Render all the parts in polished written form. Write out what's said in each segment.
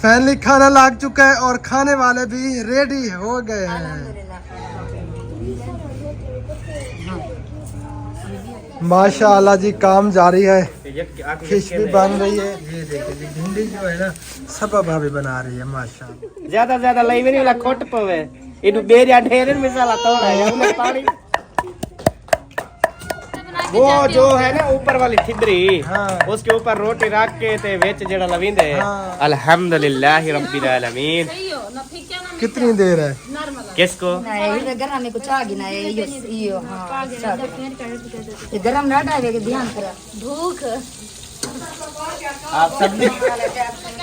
Finally खाना लग चुका है और खाने वाले भी रेडी हो गए हैं। माशाअल्लाह जी, काम जारी है। फिश भी बन रही है। ये देखिए जी, भिंडी जो है ना सब भाभी बना रही है माशाअल्लाह। ज्यादा लई भी नहीं वाला खोट पवे इनु बेरिया ढेरे मिसाला तोड़ा है उन्हें पानी वो जो है ना ऊपर वाली ठिदरी, हाँ। उसके ऊपर रोटी रख के ते वेच जेड़ा लविंदे। हाँ। अल्हम्दुलिल्लाह रब्बिल आलमीन। कितनी देर है? किसको गरम में कुछ आ गई ना यो हां ये गरम ना डाले के ध्यान करा भूख। आप सब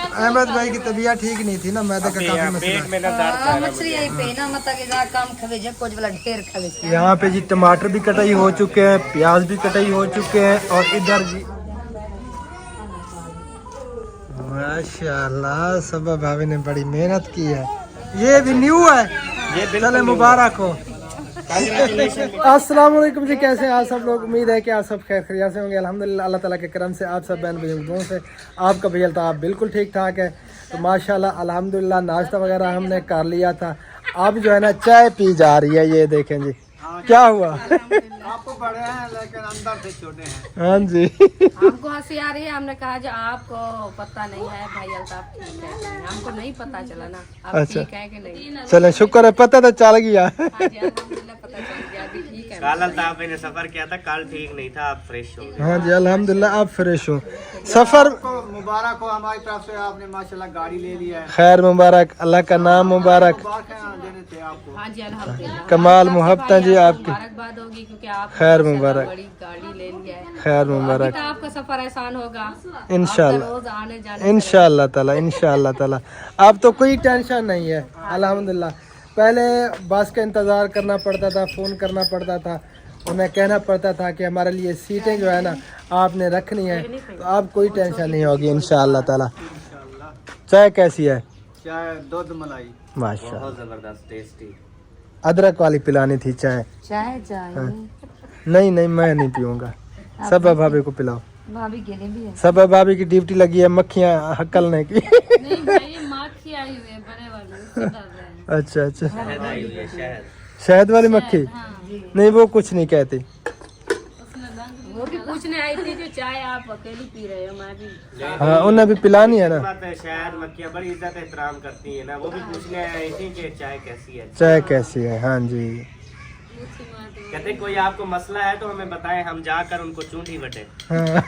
अहमद भाई की तबीयत ठीक नहीं थी ना, मैदे का काफी मसला पेट है। में ना दर्द है। मछली यही पे ना मत के जा काम खवे जे कुछ वाला ढेर खवे। यहाँ पे जी टमाटर भी कटाई हो चुके हैं, प्याज भी कटाई हो चुके हैं और इधर जी माशाल्लाह सब भाभी ने बड़ी मेहनत की है। ये भी न्यू है, ये चले मुबारक हो। अस्सलाम वालेकुम जी, कैसे हैं आप सब लोग? उम्मीद है कि आप सब खैर खैरियत से होंगे। अल्हम्दुलिल्लाह अल्लाह ताला के करम से आप सब बहन भाइयों से आपका भैया था, आप बिल्कुल ठीक ठाक है। तो माशाल्लाह अल्हम्दुलिल्लाह नाश्ता वगैरह हमने कर लिया था। अब जो है ना चाय पी जा रही है। ये देखें जी क्या हुआ। आपको बड़े हैं लेकिन अंदर से छोटे हैं। हाँ जी, हमको हंसी आ रही है। हमने कहा जो आपको पता नहीं है भाई अल्ताफ ठीक है कि नहीं, हमको नहीं पता चला ना अब अच्छा। ठीक है कि नहीं। चले शुक्र है, पता तो चल गया। हाँ जी, अल्हम्दुलिल्लाह पता चल गया अभी ठीक है। कल अल्ताफ ने सफर किया था, कल ठीक नहीं था, आप फ्रेश हो गए। हाँ जी अल्हम्दुलिल्लाह आप फ्रेश हो। सफर आपको मुबारक हो हमारी तरफ से, आपने माशाल्लाह गाड़ी ले लिया है। खैर मुबारक, अल्लाह का नाम मुबारक। मुबारक है देने थे आपको। हाँ जी अल्हम्दुलिल्लाह कमाल मुहब्बत जी आपकी। मुबारकबाद होगी क्योंकि आप खैर मुबारक। बड़ी गाड़ी ले लिया है। खैर अभी मुबारक तो आपका सफर आसान होगा इंशाल्लाह, रोज आने जाने। इंशाल्लाह ताला, इंशाल्लाह ताला। अब तो कोई टेंशन नहीं है अल्हम्दुलिल्लाह। पहले बस का इंतज़ार करना पड़ता था, फ़ोन करना पड़ता था, उन्हें कहना पड़ता था कि हमारे लिए सीटें जो है ना आपने रखनी है। तो अब कोई टेंशन नहीं होगी इंशाल्लाह ताला। चाय कैसी है? चाय दूध मलाई माशाल्लाह, बहुत जबरदस्त टेस्टी। अदरक वाली पिलानी थी चाय। चाय चाय नहीं नहीं मैं नहीं पीऊँगा, सब भाभी को पिलाओ। भाभी के लिए भी है। सब भाभी की ड्यूटी लगी है मक्खियाँ हकलने की। नहीं भाई माखी आई हुई है बड़े वाली, उससे डर रहे हैं। अच्छा अच्छा, शहद आई हुई है, शहद। शहद वाली मक्खी? नहीं वो कुछ नहीं कहती। वो भी पूछने आई थी जो चाय आप अकेली पी रहे हो, मैं भी। हाँ उन्हें भी पिलानी है ना। बात है, शहद मक्खियाँ बड़ी इज्जत एहतराम करती है ना, वो भी पूछने आई थी कि चाय कैसी है। चाय कैसी है? हाँ जी। कहते कोई आपको मसला है तो हमें बताएं, हम जाकर उनको चूंटी बटे। हाँ।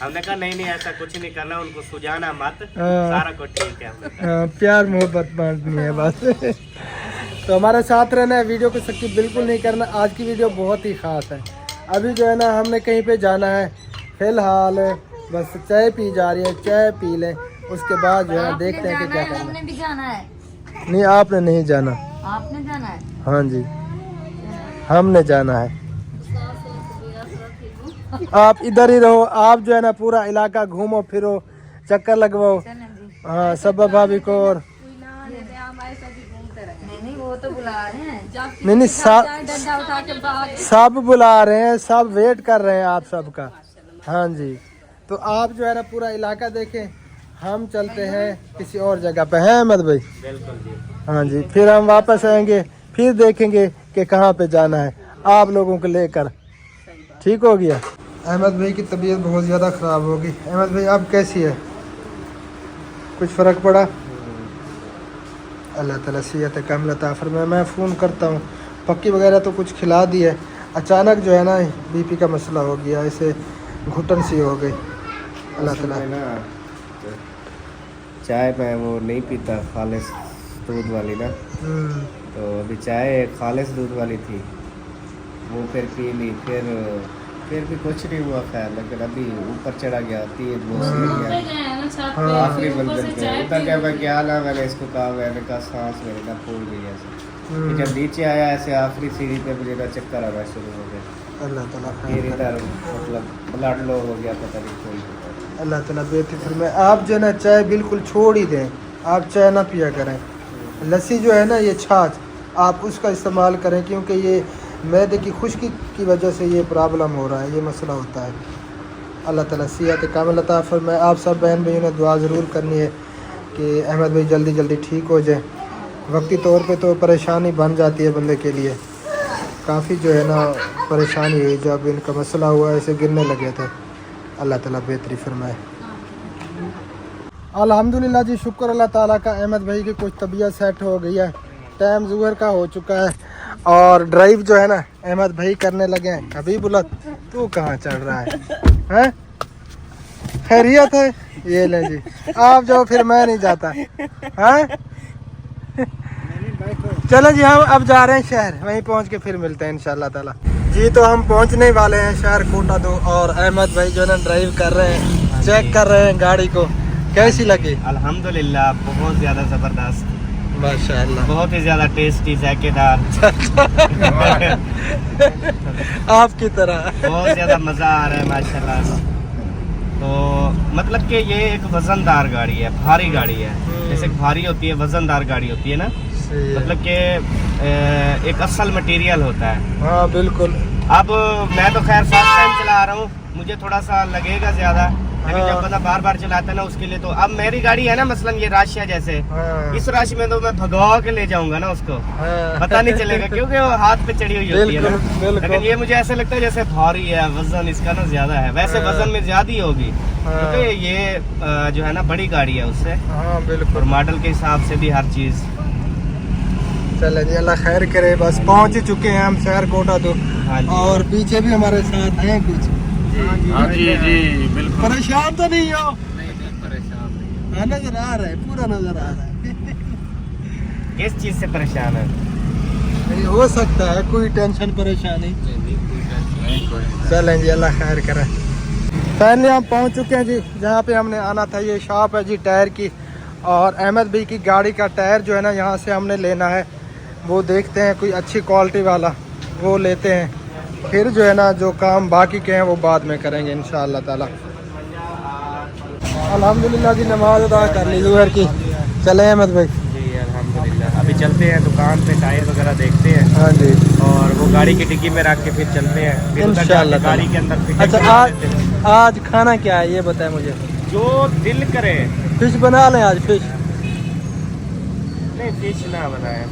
हमने कहा नहीं ऐसा कुछ नहीं करना, उनको सुझाना मत, हाँ। सारा कुछ ठीक है। हमने कहा। हाँ, प्यार मोहब्बत बांटनी है बस। तो हमारे साथ रहना है, वीडियो को स्किप बिल्कुल नहीं करना। आज की वीडियो बहुत ही ख़ास है। अभी जो है ना हमने कहीं पे जाना है, फिलहाल बस चाय पी जा रही है, चाय पी लें उसके बाद जो है ना देखते हैं कि क्या करना हमने भी जाना है। है। नहीं आपने नहीं जाना। आपने जाना है? हाँ जी हमने जाना है। आप इधर ही रहो, आप जो है ना पूरा इलाका घूमो फिरो, चक्कर लगवाओ। हाँ सब भाभी को। और नहीं वो तो बुला रहे हैं। नहीं डंडा उठा के भाग। सब बुला रहे हैं, सब वेट कर रहे हैं आप सबका। हाँ जी तो आप जो है ना पूरा इलाका देखें, हम चलते हैं किसी और जगह पे। हैं अहमद भाई? बिल्कुल जी। हाँ जी फिर हम वापस आएंगे, फिर देखेंगे कि कहाँ पे जाना है आप लोगों को लेकर। ठीक हो गया? अहमद भाई की तबीयत बहुत ज़्यादा ख़राब होगी। अहमद भाई आप कैसी है? कुछ फ़र्क पड़ा? अल्लाह ताला सेहत कामिल अता फरमाए। मैं फ़ोन करता हूँ। पक्की वगैरह तो कुछ खिला दी है, अचानक जो है ना बीपी का मसला हो गया, इसे घुटन सी हो गई। अल्लाह ताला ना चाय मैं वो नहीं पीता खालिस दूध वाली ना, तो अभी चाय खालिस दूध वाली थी, वो फिर पी ली। फिर भी कुछ नहीं हुआ खैर, लेकिन अभी ऊपर चढ़ा गया, तीन आखिरी मंजिल पे उतर गया। मैं क्या ना मैंने इसको कहा, मैंने कहा सांस मेरे ना फूल गई ऐसे। जब नीचे आया ऐसे आखिरी सीढ़ी पे मुझे ना चक्कर आना शुरू हो गया। अल्लाह ताला फिर इधर मतलब ब्लड लो हो गया, पता नहीं कोई। अल्लाह ताला बेफिक्र में। आप जो है ना चाय बिल्कुल छोड़ ही दें, आप चाय ना पिया करें। लस्सी जो है ना ये छाछ आप उसका इस्तेमाल करें, क्योंकि ये मैदे की खुश्की की वजह से ये प्रॉब्लम हो रहा है, ये मसला होता है। अल्लाह ताला सेहत कामिल अता फरमाए। आप सब बहन भाइयों ने दुआ ज़रूर करनी है कि अहमद भाई जल्दी जल्दी ठीक हो जाए। वक्ती तौर पे तो परेशानी बन जाती है बंदे के लिए, काफ़ी जो है ना परेशानी हुई जब इनका मसला हुआ, ऐसे गिरने लगे थे। अल्लाह ताला बेहतरी फरमाए। अल्हम्दुलिल्लाह जी, शुक्र अल्लाह ताला का, अहमद भाई की कुछ तबीयत सेट हो गई है। टाइम ज़ुहर का हो चुका है और ड्राइव जो है ना अहमद भाई करने लगे हैं। हबीबुल्लाह तू कहाँ चढ़ रहा है? खैरियत है? ये ले जी, आप जाओ फिर मैं नहीं जाता। हाँ चलो जी, हम अब जा रहे हैं शहर, वहीं पहुंच के फिर मिलते हैं इंशाल्लाह ताला जी। तो हम पहुंचने वाले हैं शहर कोटा 2 और अहमद भाई जो है ना ड्राइव कर रहे हैं, चेक कर रहे हैं गाड़ी को। कैसी लगी? अल्हम्दुलिल्लाह बहुत ज़्यादा ज़बरदस्त, माशाल्लाह, बहुत ही ज़्यादा टेस्टी, जायकेदार, आपकी तरह बहुत ज़्यादा मज़ा आ रहा है माशाल्लाह। तो मतलब कि ये एक वज़नदार गाड़ी है, भारी गाड़ी है। जैसे भारी होती है वज़नदार गाड़ी होती है ना, मतलब कि एक असल मटेरियल होता है। हाँ बिल्कुल। अब मैं तो खैर फर्स्ट टाइम चला रहा हूँ, मुझे थोड़ा सा लगेगा ज़्यादा, लेकिन जब बंदा बार बार चलाता है ना उसके लिए तो। अब मेरी गाड़ी है ना मसलन ये राशिया जैसे, इस राशि में तो मैं भगा के ले जाऊंगा ना उसको, पता नहीं चलेगा क्योंकि वो हाथ पे चढ़ी हुई होती है ना। लेकिन ये मुझे ऐसा लगता है जैसे भारी है, वजन इसका ना ज्यादा है। वैसे वजन में ज्यादा ही होगी क्योंकि ये जो है ना बड़ी गाड़ी है उससे, और मॉडल के हिसाब से भी हर चीज। चले जी, अल्लाह खैर करे। बस पहुंच ही चुके हैं हम शहर कोटा 2 और पीछे भी हमारे साथ हैं कुछ। हाँ जी जी बिल्कुल। परेशान तो नहीं हो? नहीं परेशान नहीं, नजर आ रहा है, पूरा नजर आ रहा है। किस चीज से परेशान है? नहीं हो सकता है कोई टेंशन परेशानी। चलें जी, अल्लाह खैर करे। फाइनली हम पहुंच चुके हैं जी जहाँ पे हमने आना था। ये शॉप है जी टायर की, और अहमद भाई की गाड़ी का टायर जो है ना यहाँ से हमने लेना है। वो देखते हैं कोई अच्छी क्वालिटी वाला वो लेते हैं, फिर जो है ना जो काम बाकी के हैं वो बाद में करेंगे इंशाअल्लाह ताला। अल्हम्दुलिल्लाह जी, नमाज अदा कर ली ज़ुहर की। चले अहमद भाई? जी अल्हम्दुलिल्लाह। अभी चलते हैं दुकान पे, टायर वगैरह देखते हैं। हाँ जी, और वो गाड़ी की डिग्गी में रख के फिर चलते हैं, फिर उधर जाके गाड़ी के अंदर फिटिंग अच्छा, करवा देते हैं। आज खाना क्या है ये बताएं मुझे। जो दिल करे। फिश बना लें आज? फिश नहीं, फिश ना बनाए,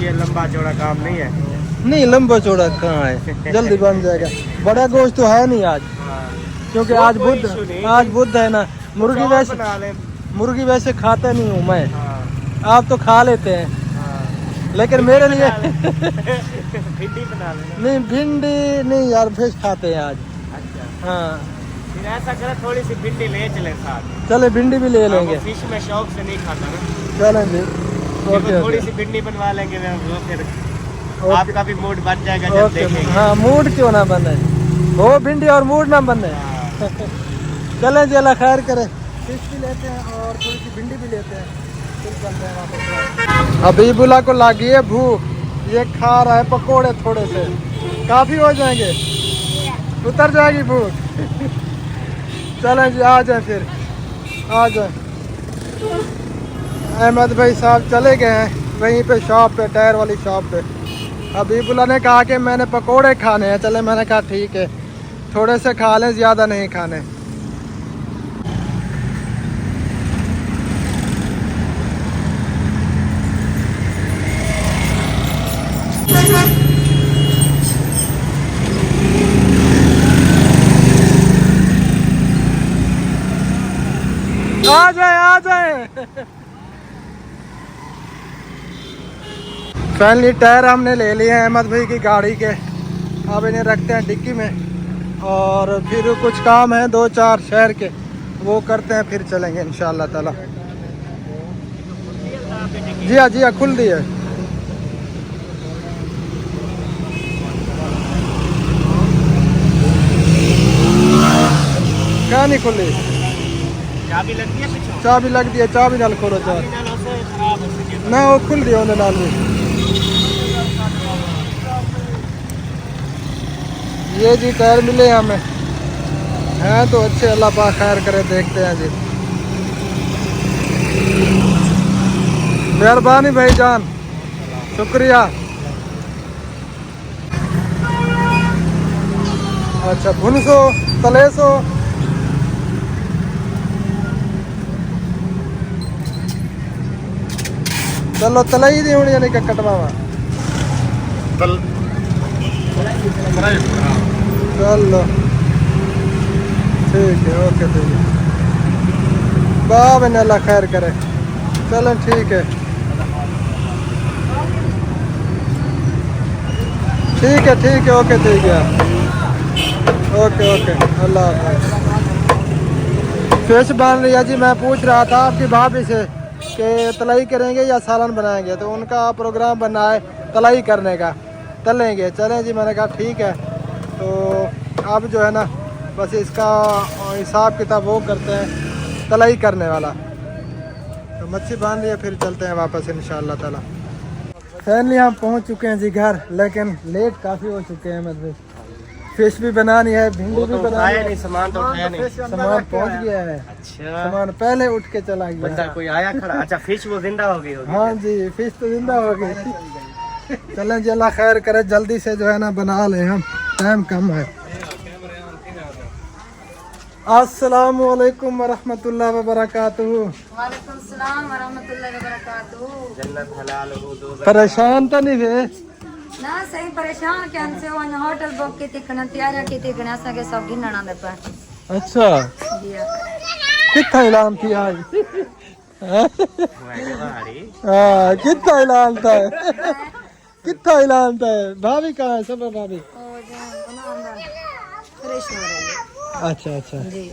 ये लंबा चौड़ा काम नहीं है। नहीं, लंबा चौड़ा कहाँ है, जल्दी बन जाएगा। बड़ा गोश्त तो है नहीं आज, क्योंकि आज बुध है ना। मुर्गी वैसे खाता नहीं हूँ मैं, आप तो खा लेते हैं, लेकिन मेरे लिए भिंडी बना लेना। नहीं, भिंडी नहीं यार, फिश खाते हैं आज। अच्छा, हाँ फिर ऐसा करे थोड़ी सी भिंडी ले चले साथ। चले, भिंडी भी ले लेंगे। फिश में शौक से नहीं खाता ना। चलेंगे, थोड़ी सी भिंडी बनवा लेंगे, वो फिर आपका भी मूड बन जाएगा जब देखेंगे। हाँ, मूड क्यों ना बने, वो भिंडी और मूड ना बने। चलें जी, अल्लाह खैर करे। फिश भी लेते हैं और थोड़ी सी भिंडी भी लेते हैं, फिर चलते हैं वापस। हबीबुल्लाह को लगी है भूख, ये खा रहा है पकोड़े, थोड़े से काफ़ी हो जाएंगे, उतर जाएगी भूख। चलें जी, आ जाए फिर, आ जाए। अहमद भाई साहब चले गए हैं वहीं पे शॉप पे, टायर वाली शॉप पे। हबीबुल्लाह ने कहा कि मैंने पकोड़े खाने हैं। चले, मैंने कहा ठीक है, थोड़े से खा लें, ज़्यादा नहीं खाने। आ जाए, आ जाए। फाइनली टायर हमने ले लिए हैं अहमद भाई की गाड़ी के, अब इन्हें रखते हैं डिक्की में और फिर कुछ काम है 2-4 शहर के, वो करते हैं, फिर चलेंगे इंशाअल्लाह ताला। जी हाँ, जी हाँ, खुल दी है। क्या नहीं खुली? चाबी लग दी है पीछे? चाबी लग दी है, चाबी नाल खोलो चार ना, वो खुल दी उन्हें नाल भी। ये जी टायर मिले हमें, हैं तो अच्छे, अल्लाह पाक खैर करे, देखते हैं जी। मेहरबानी भाईजान, शुक्रिया। अच्छा, भुनसो तलेसो चलो तलाई दी होनी यानी कि कटवावा चलो ठीक है ओके ठीक है बाब ने अल्लाह खैर करे चलो ठीक है ओके ठीक है ओके अल्लाह हाफ़िज़ फिश बन रही है जी। मैं पूछ रहा था आपकी भाभी से कि तलाई करेंगे या सालन बनाएंगे तो उनका प्रोग्राम बना है तलाई करने का तलेंगे चलें जी। मैंने कहा ठीक है तो अब जो है ना बस इसका हिसाब किताब वो करते हैं तलाई करने वाला तो मच्छी बांध लिया फिर चलते हैं वापस इंशाअल्लाह ताला। फाइनली हम पहुंच चुके हैं जी घर लेकिन लेट काफ़ी हो चुके हैं मतलब फिश भी बनानी है भिंडी भी बनानी है सामान तो उठाया नहीं सामान पहुंच गया है अच्छा सामान पहले उठ के चला गया बंदा कोई आया खड़ा अच्छा फिश वो जिंदा हो गई होगी हाँ जी फिश तो जिंदा हो गई चलें जी अल्लाह खैर करे जल्दी से जो है ना बना लें हम टाइम कम है। अस्सलामु अलैकुम वरहमतुल्लाहि वबरकातुहू। वालेकुम सलाम व रहमतुल्लाहि व बरकातहू। जन्नत हलाल हो दो परेशान तो नहीं थे ना सही परेशान के हमसे वो होटल बुक की तिखना तैयारी की तिखना सके सब गिनना दे पर अच्छा जी कितना इलाम थी आज हाँ कितना इलाम था कितना इलाम था भाभी कहाँ है सब भाभी ओ जो बना अंदर फ्रेश हो रही है अच्छा जी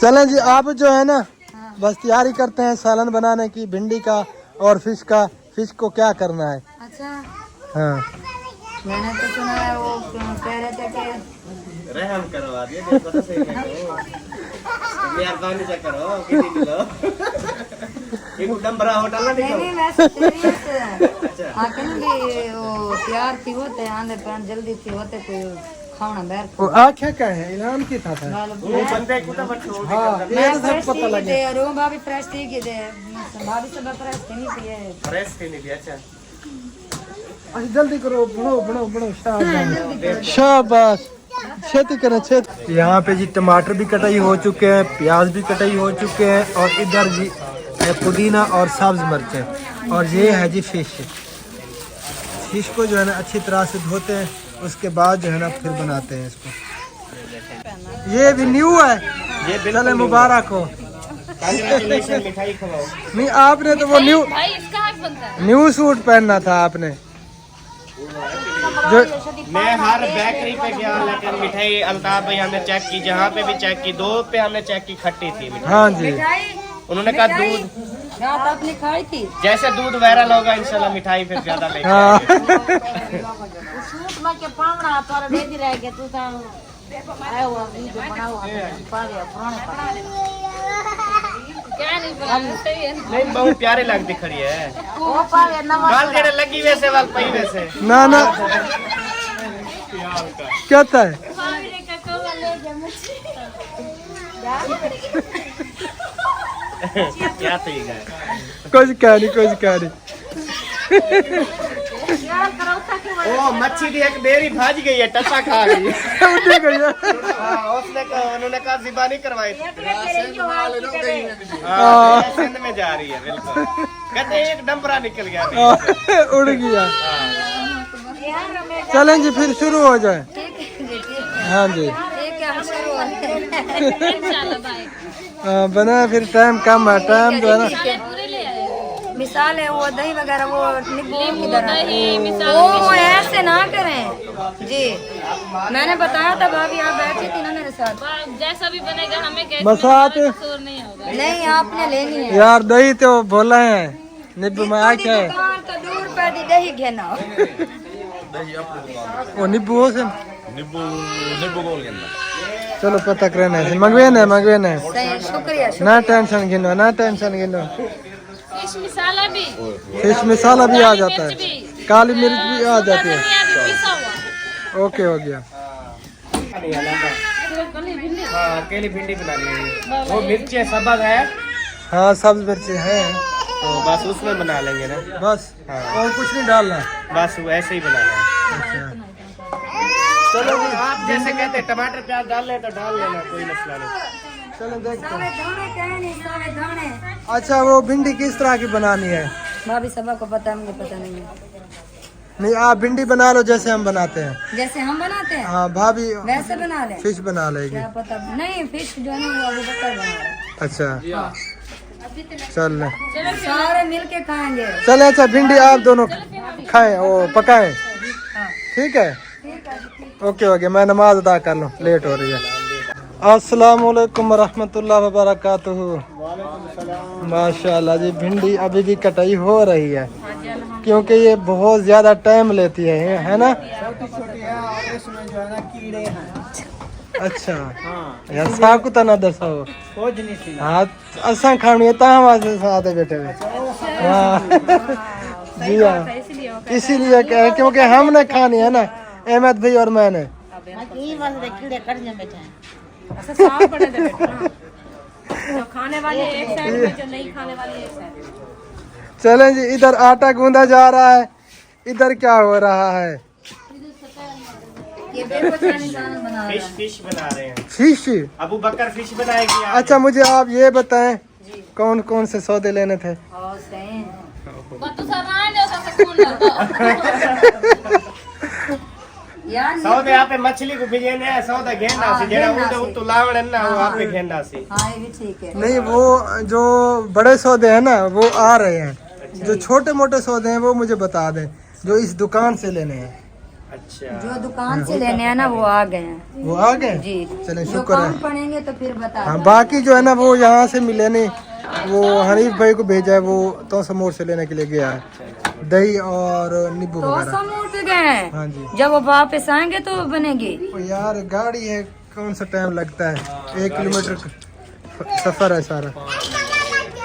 चलें जी आप जो है ना बस तैयारी करते हैं सालन बनाने की भिंडी का और फिश का फिश को क्या करना है अच्छा हाँ मैंने तो सुना है वो कह रहे थे कि रहम करवा दिया देखो तो सही करो मेहरबानी से करो किसी किलो एक डंबरा होटल ना नहीं दिखाओ नहीं मैं सीरियस हाँ कहीं वो तैयार थी होते आंधे पर जल्दी थी होते कोई खाना बैर वो आँखें क्या है इलाम की था वो बंदे को तो बच्चों हाँ ये तो सब पता लगे रूम भाभी फ्रेश थी कि दे भाभी सब फ्रेश थी नहीं पिए फ्रेश थी नहीं अच्छा अच्छा जल्दी करो बढ़ो शाबाश खेती करें छेती। यहाँ पे जी टमाटर भी कटाई हो चुके हैं प्याज भी कटाई हो चुके हैं और इधर जी है पुदीना और सब्ज मिर्चें और ये है जी फिश को जो है ना अच्छी तरह से धोते हैं उसके बाद जो है ना फिर बनाते हैं इसको। ये भी न्यू है ये चले मुबारक हो कांग्रेचुलेशन मिठाई खवाओ नहीं आपने तो वो न्यू भाई इसका हक बनता है न्यू सूट पहनना था आपने जो मैं हर बेकरी पे गया लेकिन मिठाई अल्ताफ भाई हमने चेक की जहाँ पे भी चेक की 2 पे हमने चेक की खट्टी थी मिठाई हाँ जी उन्होंने कहा दूध क्या तो आपने खाई थी जैसे दूध वायरल होगा इंशाल्लाह मिठाई फिर ज्यादा लेके हाँ सूट में के पावड़ा तोरा दे दी रह के तू तो आया हुआ वीडियो बना हुआ पावे पुराने क्या नहीं बना सही है नहीं बहुत प्यारे लगती खड़ी है वो पावे नवा गाल जेड़े लगी वैसे वाल पई वैसे ना क्या था क्या थी गए कुछ कह नहीं ओ मच्छी दी एक देरी भाज गई है टसा खा गई उठी गई है। हाँ, उन्होंने कहा जिबा नहीं करवाई सिंध में जा रही है बिल्कुल कहते एक डंबरा निकल गया उड़ गया चलें जी फिर शुरू हो जाए हाँ जी इंशाल्लाह भाई हाँ, बना फिर टाइम कम है टाइम जो है ना पूरे ले आए मिसाल है वो दही वगैरह वो नींबू की तरह दही मिसाल वो ऐसे ना करें जी मैंने बताया था भाभी आप बैठी थी ना मेरे साथ जैसा भी बनेगा हमें कैसे बसात कसूर नहीं होगा नहीं आपने लेनी है यार दही तो बोला है नींबू में आ क्या है दुकान तो दूर पे दी दही घेना वो नींबू हो से चलो पता करना है मंगवे ने सही शुक्रिया ना टेंशन गिनो फिश मसाला भी फिश मसाला भी आ जाता है काली मिर्च भी आ जाती है पिसा हुआ ओके हो गया हाँ अकेली भिंडी बना ली वो मिर्ची सब्ज है हाँ सब्ज मिर्ची है तो बस उसमें बना लेंगे ना बस हाँ। और कुछ नहीं डालना बस वैसे ही बनाना है अच्छा चलो आप जैसे कहते हैं टमाटर प्याज डाल ले तो डाल लेना कोई मसला नहीं चलो देखते हैं सावे धाने कहे नहीं सावे धाने अच्छा वो भिंडी किस तरह की बनानी है भाभी सबा को पता है, मुझे पता नहीं है। नहीं आप भिंडी बना लो जैसे हम बनाते हैं। जैसे हम बनाते हैं हाँ भाभी वैसे बना ले। फिश बना लेगी। क्या पता नहीं, फिश जो है ना वो अभी बकर बना रहा है। अच्छा चल सारे मिल के खाएंगे। चले। अच्छा भिंडी आप दोनों खाएं वो पकाएं, ठीक है? ओके ओके, मैं नमाज अदा कर लूँ, लेट हो रही है। अस्सलाम वालेकुम रहमतुल्लाह व बरकातुहू। माशाल्लाह जी, भिंडी अभी भी कटाई हो रही है क्योंकि ये बहुत ज़्यादा टाइम लेती है ना? छोटी छोटी है और इसमें जो है ना कीड़े हैं। अच्छा हाँ यार साकू तना दसाओ। खोज नहीं थी। हाँ असा खानी है ता वास्ते साथ बैठे हुए। हाँ जी हाँ, इसीलिए क्या है क्योंकि हमने खानी है ना, अहमद भाई और मैंने। अच्छा साफ पड़े थे बेटा ना। जो खाने वाले एक साइड में, जो नहीं खाने वाले एक साइड में। चलें जी, इधर आटा गूंदा जा रहा है, इधर क्या हो रहा है? ये देखो इंसान बना रहा है। फिश बना रहे हैं। फिश? अबू बकर फिश बनाएगी आज। अच्छा मुझे आप ये बताएं कौन कौन से सौदे लेने थे? और सही यार सौदे यहाँ पे मछली को भिजेने है, सौदा घेरना से जेड़ा उधर उतो लावण ना वो आप पे घेरना से। हाँ ये भी ठीक है। नहीं वो जो बड़े सौदे हैं ना वो आ रहे हैं, जो छोटे मोटे सौदे हैं वो मुझे बता दें जो इस दुकान से लेने हैं। अच्छा जो दुकान से लेने हैं ना वो आ गए हैं। वो आ गए? जी चलें जो शुक्र काम है। पड़ेंगे तो फिर बता। हाँ बाकी जो है ना वो यहाँ से मिले नहीं, वो हनीफ भाई को भेजा है, वो तो समोर से लेने के लिए गया है, दही और नींबू तो वगैरह। समूट गए। हाँ जी। जब वो वापस आएंगे तो बनेगी। ओ यार गाड़ी है, कौन सा टाइम लगता है, 1 किलोमीटर का सफर है सारा।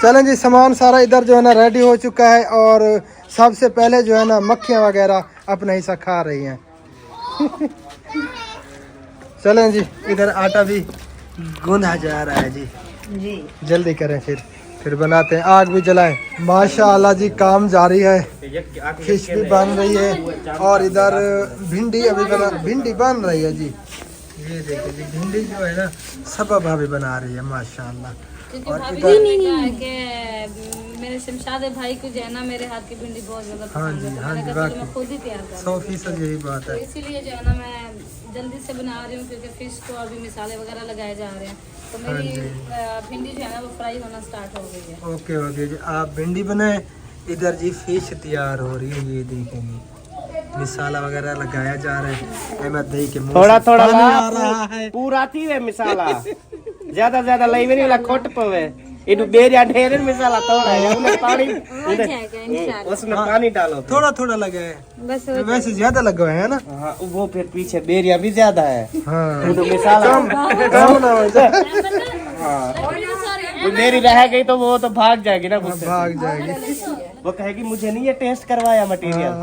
चलें जी, सामान सारा इधर जो है ना रेडी हो चुका है और सबसे पहले जो है ना मक्खियाँ वगैरह अपना हिस्सा खा रही हैं। चलें जी, इधर आटा भी गूंदा जा रहा है जी। जी जल्दी करें फिर बनाते हैं, आग भी जलाएं। माशाल्लाह जी काम जारी है, फिश भी बन रही है और इधर भिंडी भिंडी बन रही है जी। ये देखिए जी, भिंडी जो है ना सबा भाभी बना रही है माशाल्लाह। और इधर मेरे शमशाद भाई को जो है ना मेरे हाथ की भिंडी बहुत ज्यादा हाँ पसंद जी, है, तो हाँ मैंने जी, कहा वाकई। मैं खुद ही तैयार कर 100% यही बात तो है। इसीलिए जो है ना मैं जल्दी से बना रही हूँ क्योंकि फिश को अभी मिसाले वगैरह लगाए जा रहे हैं, तो मेरी भिंडी जो है ना वो फ्राई होना स्टार्ट हो गई है। ओके ओके जी, आप भिंडी बनाए, इधर जी फिश तैयार हो रही है। ये देखेंगे मिसाला वगैरह लगाया जा रहा है। अहमद दही के मुंह थोड़ा से थोड़ा पानी आ रहा है। पूरा थी वे मिसाला ज्यादा लई नहीं वाला खोट पवे इनु बेरिया ढेर मिसाला थोड़ा है उसमें पानी उसमें पानी डालो थोड़ा थोड़ा लगा है, वैसे ज्यादा लगा है ना? हाँ वो फिर पीछे बेरिया भी ज्यादा है। हाँ तो मिसाला कम ना हो जाए। हाँ वो मेरी रह गई तो वो तो भाग जाएगी ना मुझसे, भाग जाएगी। वो कहेगी मुझे नहीं ये टेस्ट करवाया मटेरियल।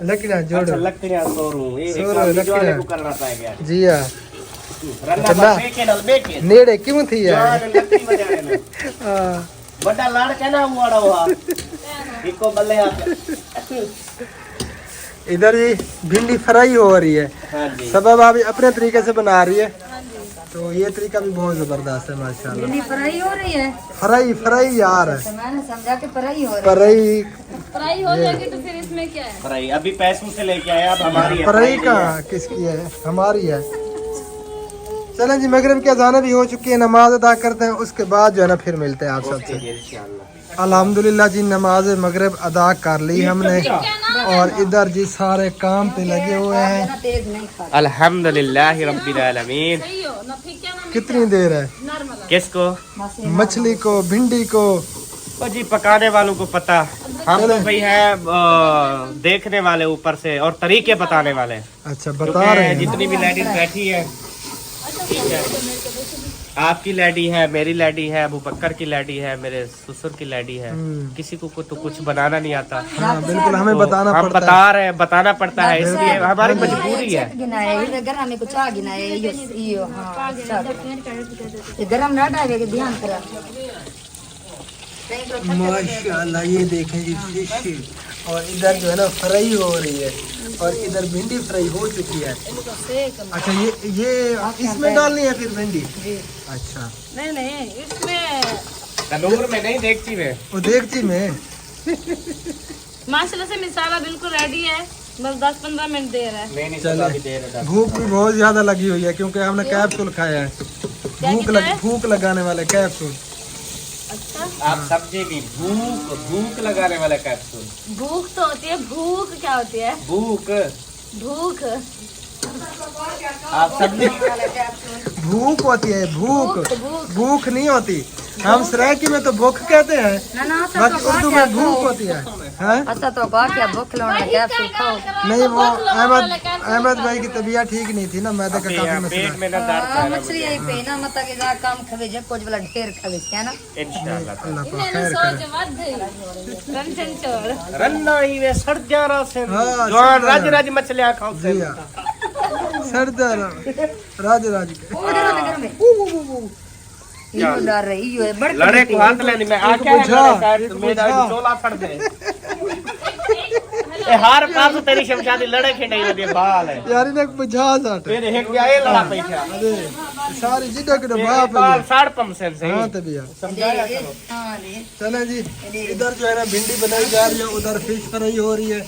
लकड़ियाँ जोड़ो। अच्छा लकड़ियाँ सोरूं ये एक सोरूं, काम जो वाले लकड़ियाँ। को करना पड़ेगा जी हाँ, रन्ना अच्छा, बस बेके नेड़े क्यों थी यार? जो लकड़ी बजाने में हाँ। बड़ा लाड़ के ना हुआ हुआ इको बल्ले हाथ। इधर जी भिंडी फ्राई हो रही है, हाँ जी सबा भाभी अपने तरीके से बना रही है, तो ये तरीका भी बहुत जबरदस्त है माशाल्लाह। भिंडी फ्राई हो रही है। फ्राई यार है, तो मैंने समझा कि फ्राई हो रही है। फ्राई हो जाएगी तो फिर इसमें क्या है? फ्राई अभी पैसों से लेके आए अब हमारी है फ्राई कहाँ किसकी है? हमारी है। चलें जी, मगरिब की अज़ान भी हो चुकी है, नमाज अदा करते हैं, उसके बाद जो है ना फिर मिलते हैं आप सबसे। अल्हम्दुलिल्लाह जी, नमाज मगरिब अदा कर ली हमने और इधर जी सारे काम पे लगे हुए हैं। तेज नहीं खा। अल्हम्दुलिल्लाह रब्बिल आलमीन। कितनी देर है? किसको? मछली को, भिंडी को? ओ जी पकाने वालों को पता, हम तो भाई है देखने वाले ऊपर से और तरीके बताने वाले। अच्छा बता रहे हैं। जितनी भी लेडीज बैठी है, ठीक है, आपकी लैडी है, मेरी लैडी है, अबू बकर की लैडी है, मेरे ससुर की लैडी है, किसी को तो कुछ बनाना नहीं आता। हाँ बिल्कुल, हमें बताना हम पड़ता बता रहे हैं, बताना पड़ता है, इसलिए हमारी मजबूरी है। गरम में कुछ आ गिना है यो हाँ ये गरम ना डाले के ध्यान करा। माशाल्लाह ये देखें जी फिश, और इधर जो है ना फ्राई हो रही है और इधर भिंडी फ्राई हो चुकी है। अच्छा ये इसमें डालनी है फिर भिंडी? अच्छा नहीं इसमें तंदूर में नहीं, देगची में। वो देगची में। माशाल्लाह से मिसाला बिल्कुल रेडी है, बस 10-15 मिनट देर है। नहीं चलो। चलो, अभी देर है। भूख भी बहुत ज्यादा लगी हुई है क्योंकि हमने कैप्सूल खाया है। भूख लगाने वाले कैप्सूल। अच्छा, आप सब्जी भी भूख लगाने वाला कैप्सूल। भूख तो होती है, भूख क्या होती है? भूख भूख आप सब्जी भूख होती है, भूख भूख। भूख नहीं होती। हम सराइकी में तो भूख कहते हैं, ना ना ऐसा बाकी तो उर्दू क्या में भूख होती है। हैं? ऐसा तो क्या भूख लौटना कैप्सूल खाओ। नहीं, वो अहमद भाई की तबीयत ठीक नहीं थी ना, मैदे का काफी मसला पेट है। में ना दर्द है ना मछली यही पे ना मत के जा काम खवे जे कुछ वाला ढेर खवे है ना। इंशाल्लाह। अल्लाह पाक इन्हें खैर सोच करे। मत टेंशन छोड़। रन्ना ही वे सड़ जा रहा से हाँ, जवान सड़ जा रज रहा। रज मछलियां खाओ से। जी हाँ। सरदार राज ओ जरा नगर में यो डर रही यो बड़ लड़े को हाथ लेनी मैं आ क्या बुझा, है शायद एक मेरा बुझा। चोला फड़ दे। ए हार पास तेरी शमशादी लड़े खिंडई वाली बाल है। यार इन्हें बुझा जाट। फिर एक क्या ये लड़ा पैसा। अरे सारी जिद्दा के बाप बाल है। साड़ पम से सही। हाँ तभी यार। समझाया करो। हां रे चले जी, इधर जो है ना भिंडी बनाई जा रही है, उधर फिश फ्राई हो रही है,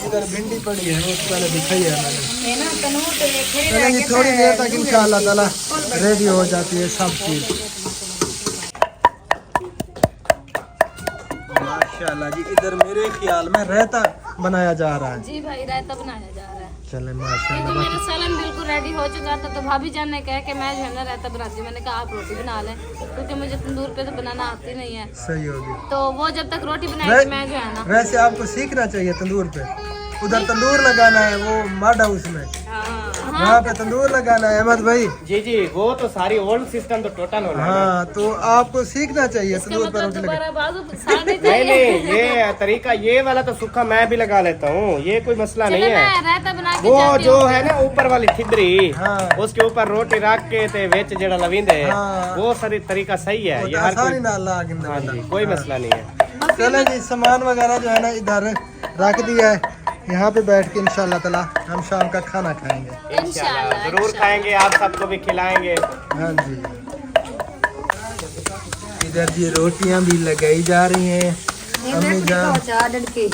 इधर भिंडी पड़ी है, वो पहले दिखाई है मैंने। ये ना तनूर पे खड़े चले जी, थोड़ी देर तक इंशाअल्लाह ताला रेडी हो जाती है सब चीज। माशाल्लाह जी, इधर मेरे ख्याल में रायता बनाया जा रहा है। जी भाई, रायता बनाया जा रहा है। चले क्योंकि माशाल्लाह। मेरा सालन बिल्कुल रेडी हो चुका था, तो भाभी जान ने कहा कि मैं जो है ना रायता बनाती हूँ। मैंने कहा आप रोटी बना लें, क्योंकि मुझे तंदूर पे तो बनाना आती नहीं है। सही होगी। तो वो जब तक रोटी बनाएगी मैं जो है ना। वैसे आपको सीखना चाहिए तंदूर पे, उधर तंदूर लगाना है, वो माडा उसमें वहाँ पे तंदूर लगाना है अहमद भाई। जी जी, वो तो सारी ओल्ड सिस्टम तो टोटल होना है। हाँ, तो आपको सीखना चाहिए इसका तंदूर पे मतलब रोटी लगा। दोबारा बाजू साड़ने नहीं चाहिए। नहीं, ये तरीका ये वाला तो सूखा मैं भी लगा लेता हूँ, ये कोई मसला नहीं चलो है। मैं रायता बना के वो जाती जो हूँ। है ना ऊपर वाली ठिदरी, हाँ। उसके ऊपर रोटी रख के ते वेच जेड़ा लविंदे, हाँ। वो सारी तरीका सही है। वो ये हर आसानी कोई, ना ला गिंदा हाँ जी, वाला। कोई मसला नहीं है। चले जी, सामान वगैरह जो है ना इधर रख दिया है, यहाँ पे बैठ के इंशाल्लाह ताला हम शाम का खाना खाएंगे। इंशाल्लाह जरूर खाएंगे, आप सबको भी खिलाएंगे। हाँ जी, इधर जी रोटियां भी लगाई जा रही हैं, अम्मी जान के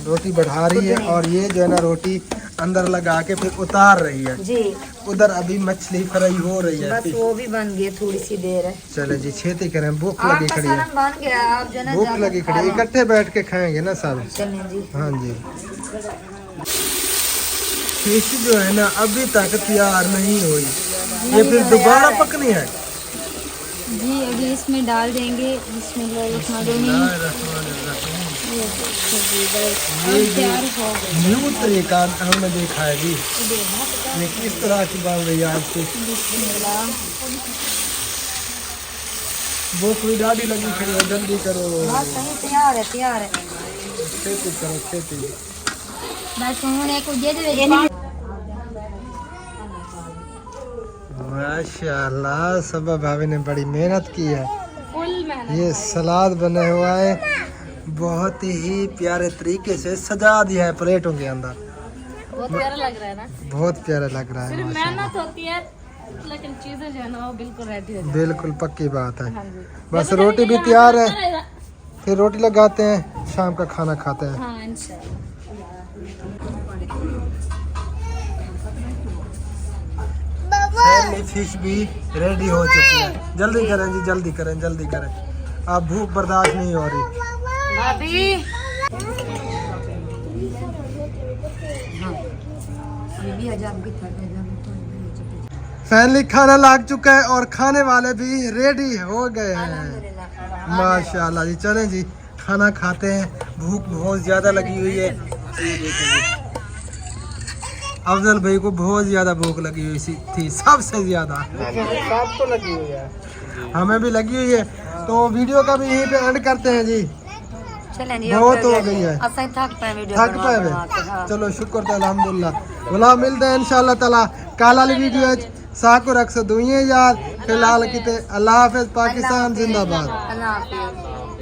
रोटी बढ़ा रही है, और ये जो है ना रोटी अंदर लगा के फिर उतार रही है। जी उधर अभी मछली फ्राई हो रही है। बस वो भी बन गई, थोड़ी सी देर है। चले जी, छेती करें, भूख लगी आपका खड़ी है, सालन बन गया, आप जो ना भूख जाकर लगी खा खड़ी, लो। इकट्ठे बैठ के खाएंगे ना सारे। चलें जी। हाँ जी, फिश जो है ना अभी तक तैयार नहीं हुई, ये फिर दोबारा पकनी है। जी अभी इसमें डाल देंगे, तैयार हो गई। न्यू तरीका हमने देखा है जी, ये किस तरह की बन रही है आज की। भूख भी दाढ़ी लगी खड़ी है, जल्दी करो, बस सही तैयार है, तैयार है। खेती करो खेती। बस उन्होंने को दे दे। माशाल्लाह, सबा भाभी ने बड़ी मेहनत की है। फुल मेहनत। ये सलाद बना हुआ है, बहुत ही प्यारे तरीके से सजा दिया है प्लेटों के अंदर, बहुत प्यारा लग रहा है ना। बहुत प्यारा लग रहा है सिर्फ माशाल्लाह। मेहनत होती है, लेकिन चीजें जो है ना वो बिल्कुल रेडी हो जाती बिल्कुल पक्की बात है। है। हाँ जी। बस जब रोटी भी तक तैयार है, रहेगा। फिर रोटी लगाते हैं, शाम का खाना खाते हैं। हाँ इंशाल्लाह। फैमिली फिश भी रेडी हो चुकी है। जल्दी करें जी, जल्दी करें, जल्दी करें, आप भूख बर्दाश्त नहीं हो रही। भाभी फैमिली खाना लग चुका है और खाने वाले भी रेडी हो गए हैं। माशाल्लाह जी, चलें जी खाना खाते हैं, भूख बहुत ज़्यादा लगी हुई है। ये देखो जी, अफजल भाई को बहुत ज़्यादा भूख लगी हुई थी, सबसे ज़्यादा। सबको लगी हुई है, हमें भी लगी हुई है, तो वीडियो का भी यहीं पे एंड करते हैं जी। चलें जी, बहुत हो गई है, असाई थक पाए वीडियो थक बनवा पाए बनवा के, हाँ। चलो शुक्र था अल्हम्दुलिल्लाह। भला मिलते हैं इंशाल्लाह ताला काला वाली वीडियो साको रख से दुइये यार। फिलहाल किते अल्लाह हाफिज, पाकिस्तान जिंदाबाद। अल्लाह हाफिज़।